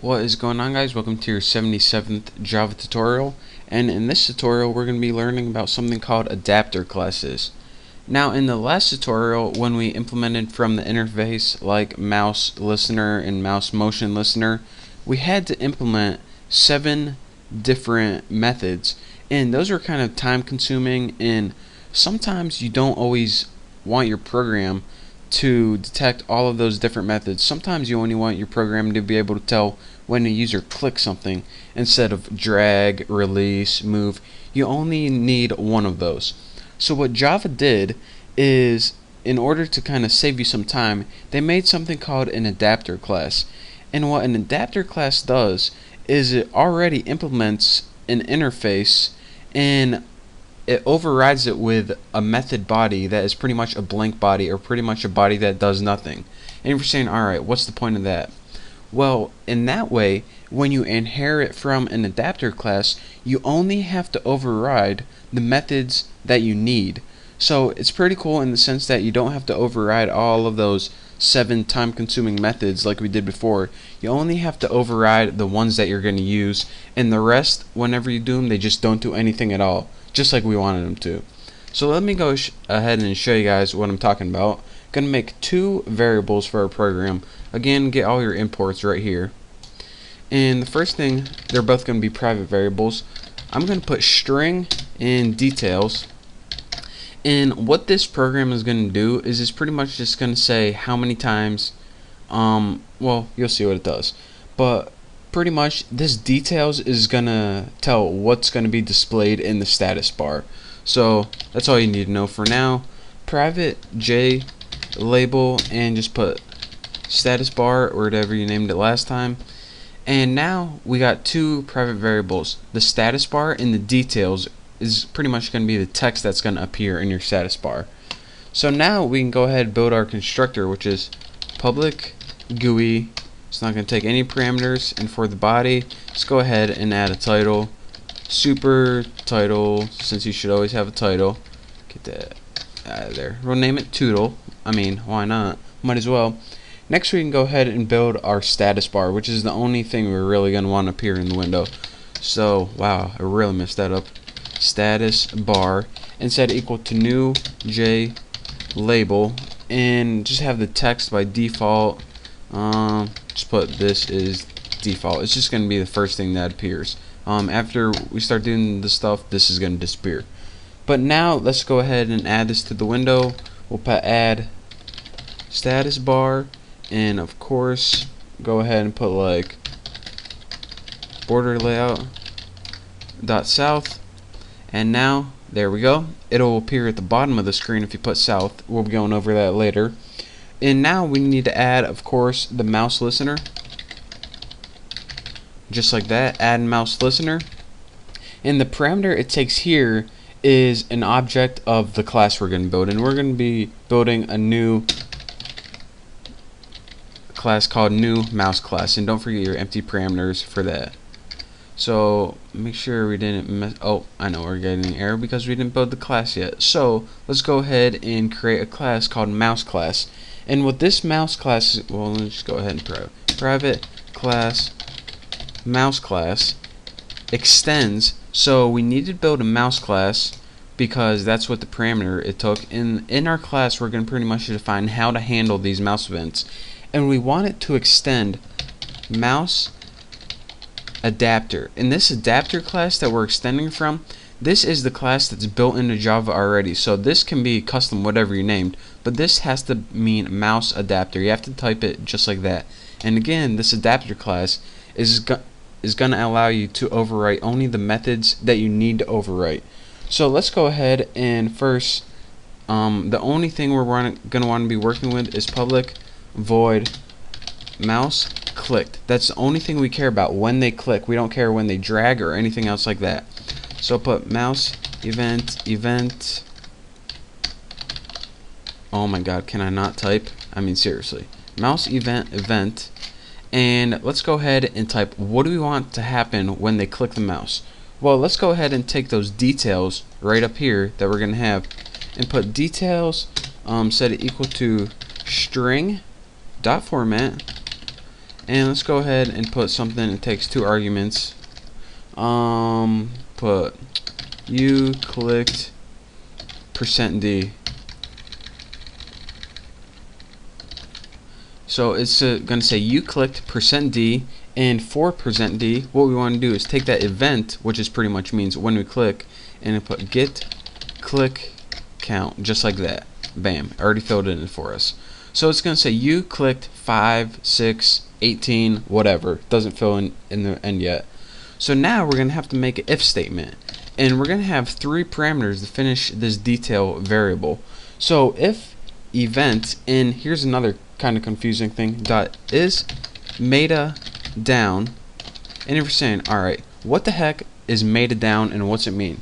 What is going on, guys? Welcome to your 77th Java tutorial, and in this tutorial we're going to be learning about something called adapter classes. Now, in the last tutorial, when we implemented from the interface like mouse listener and mouse motion listener, we had to implement 7 different methods, and those are kind of time consuming, and sometimes you don't always want your program to detect all of those different methods. Sometimes you only want your program to be able to tell when a user clicks something instead of drag, release, move. You only need one of those. So what Java did is, in order to kind of save you some time, they made something called an adapter class. And what an adapter class does is it already implements an interface, and it overrides it with a method body that is pretty much a blank body, or pretty much a body that does nothing. And you're saying, alright, what's the point of that? Well, in that way, when you inherit from an adapter class, you only have to override the methods that you need. So it's pretty cool in the sense that you don't have to override all of those 7 time-consuming methods like we did before. You only have to override the ones that you're going to use, and the rest, whenever you do them, they just don't do anything at all, just like we wanted them to. So let me go ahead and show you guys what I'm talking about. I'm going to make 2 variables for our program. Again, get all your imports right here. And the first thing, they're both going to be private variables. I'm going to put string in details. And what this program is going to do is it's pretty much just going to say how many times, well, you'll see what it does. But pretty much this details is going to tell what's going to be displayed in the status bar. So that's all you need to know for now. Private J label, and just put status bar or whatever you named it last time. And now we got 2 private variables. The status bar and the details is pretty much going to be the text that's going to appear in your status bar. So now we can go ahead and build our constructor, which is public GUI. It's not going to take any parameters, and for the body, let's go ahead and add a title, super title, since you should always have a title. Get that out of there. We'll name it Tootle. I mean, why not? Might as well. Next, we can go ahead and build our status bar, which is the only thing we're really going to want to appear in the window. So, wow, I really messed that up. Status bar, and set equal to new J label, and just have the text by default. Just put this is default. It's just going to be the first thing that appears. After we start doing the stuff, this is going to disappear. But now let's go ahead and add this to the window. We'll put add status bar, and of course go ahead and put like border layout dot south, and now there we go. It'll appear at the bottom of the screen if you put south. We'll be going over that later. And now we need to add, of course, the mouse listener, just like that. Add mouse listener, and the parameter it takes here is an object of the class we're going to build, and we're going to be building a new class called new mouse class, and don't forget your empty parameters for that. So make sure we didn't mess. Oh, I know we're getting an error because we didn't build the class yet. So let's go ahead and create a class called mouse class, and with this mouse class, well, let's just go ahead and private class mouse class extends. So we need to build a mouse class because that's what the parameter it took. In our class, we're going to pretty much define how to handle these mouse events, and we want it to extend mouse adapter. In this adapter class that we're extending from, this is the class that's built into Java already. So this can be custom, whatever you named, but this has to mean mouse adapter. You have to type it just like that. And again, this adapter class is going to allow you to overwrite only the methods that you need to overwrite. So let's go ahead and first, the only thing we're going to want to be working with is public void mouse clicked. That's the only thing we care about when they click. We don't care when they drag or anything else like that. So put mouse event. Oh my god, can I not type? I mean, seriously. Mouse event. And let's go ahead and type what do we want to happen when they click the mouse. Well, let's go ahead and take those details right up here that we're going to have and put details, set it equal to string dot format, And let's go ahead and put something that takes 2 arguments. Put you clicked %d. So it's going to say you clicked %d, and for %d, what we want to do is take that event, which is pretty much means when we click, and put get click count, just like that. Bam, already filled it in for us. So it's going to say you clicked 5, 6, 18, whatever. Doesn't fill in the end yet. So now we're going to have to make an if statement, and we're going to have 3 parameters to finish this detail variable. So if event, and here's another kind of confusing thing, dot is meta down, and if you're saying, alright, what the heck is meta down and what's it mean?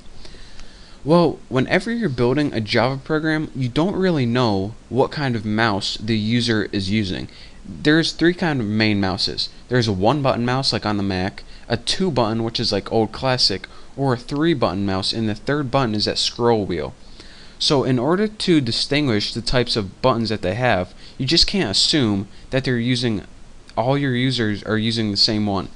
Well, whenever you're building a Java program, you don't really know what kind of mouse the user is using. There's 3 kind of main mouses. There's a 1-button mouse like on the Mac, a 2-button which is like old classic, or a 3-button mouse, and the 3rd button is that scroll wheel. So in order to distinguish the types of buttons that they have, you just can't assume that they're using, all your users are using the same one.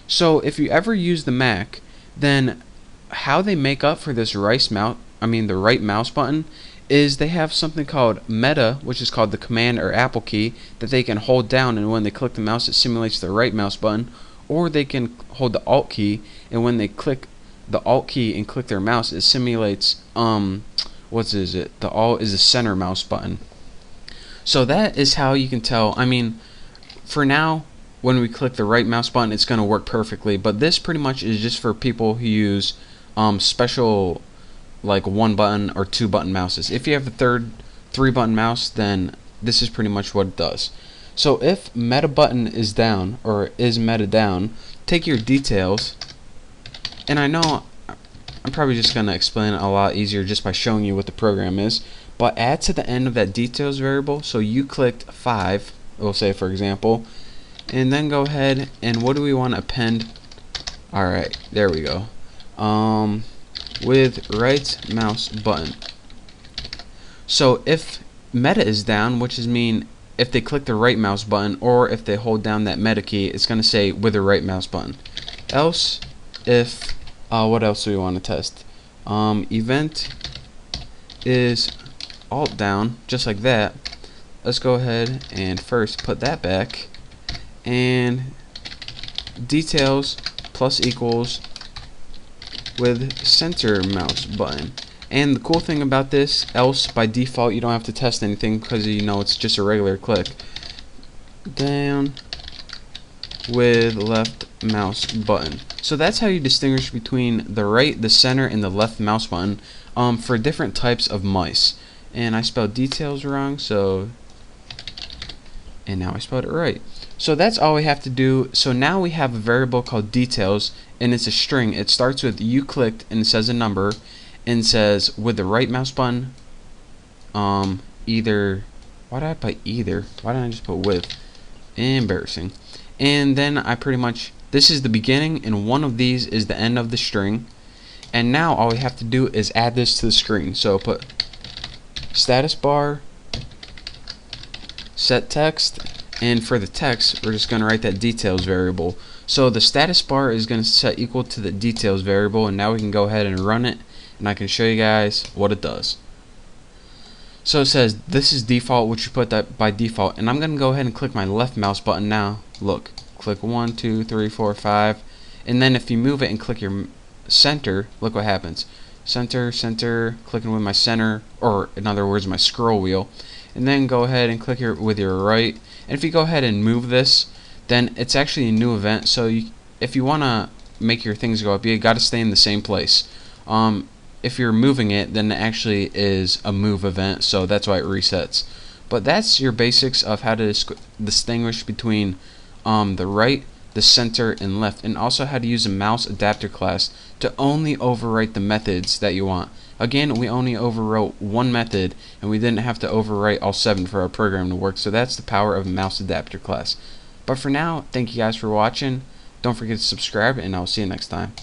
So if you ever use the Mac, then how they make up for this the right mouse button is they have something called meta, which is called the command or Apple key, that they can hold down, and when they click the mouse it simulates the right mouse button, or they can hold the Alt key, and when they click the Alt key and click their mouse it simulates the Alt is the center mouse button. So that is how you can tell. For now, when we click the right mouse button it's going to work perfectly, but this pretty much is just for people who use special like 1-button or 2-button mouses. If you have a 3-button mouse, then this is pretty much what it does. So if meta button is down, or is meta down, take your details, and I know I'm probably just going to explain it a lot easier just by showing you what the program is, but add to the end of that details variable, so you clicked 5, we'll say for example, and then go ahead and what do we want to append? Alright, there we go. With right mouse button. So if meta is down, which is mean if they click the right mouse button or if they hold down that meta key, it's going to say with the right mouse button. Else if what else do we want to test? Event is alt down, just like that. Let's go ahead and first put that back, and details plus equals with center mouse button. And the cool thing about this, else by default you don't have to test anything because you know it's just a regular click. Down with left mouse button. So that's how you distinguish between the right, the center, and the left mouse button for different types of mice. And I spelled details wrong, and now I spelled it right. So that's all we have to do. So now we have a variable called details, and it's a string. It starts with you clicked and it says a number, and says with the right mouse button, either, why did I put either? Why didn't I just put with? Embarrassing. And then I pretty much, this is the beginning and one of these is the end of the string, and now all we have to do is add this to the screen. So put status bar set text, and for the text we're just going to write that details variable. So the status bar is going to set equal to the details variable, and now we can go ahead and run it and I can show you guys what it does. So it says this is default, which you put that by default, and I'm going to go ahead and click my left mouse button now. Look, click 1, 2, 3, 4, 5, and then if you move it and click your center, look what happens. Center, center, clicking with my center, or in other words my scroll wheel, and then go ahead and click with your right, and if you go ahead and move this, then it's actually a new event. So if you want to make your things go up, you got to stay in the same place. If you're moving it, then it actually is a move event, so that's why it resets. But that's your basics of how to distinguish between the right, the center, and left, and also how to use a mouse adapter class to only overwrite the methods that you want. Again, we only overwrote one method, and we didn't have to overwrite all 7 for our program to work, so that's the power of a mouse adapter class. But for now, thank you guys for watching. Don't forget to subscribe, and I'll see you next time.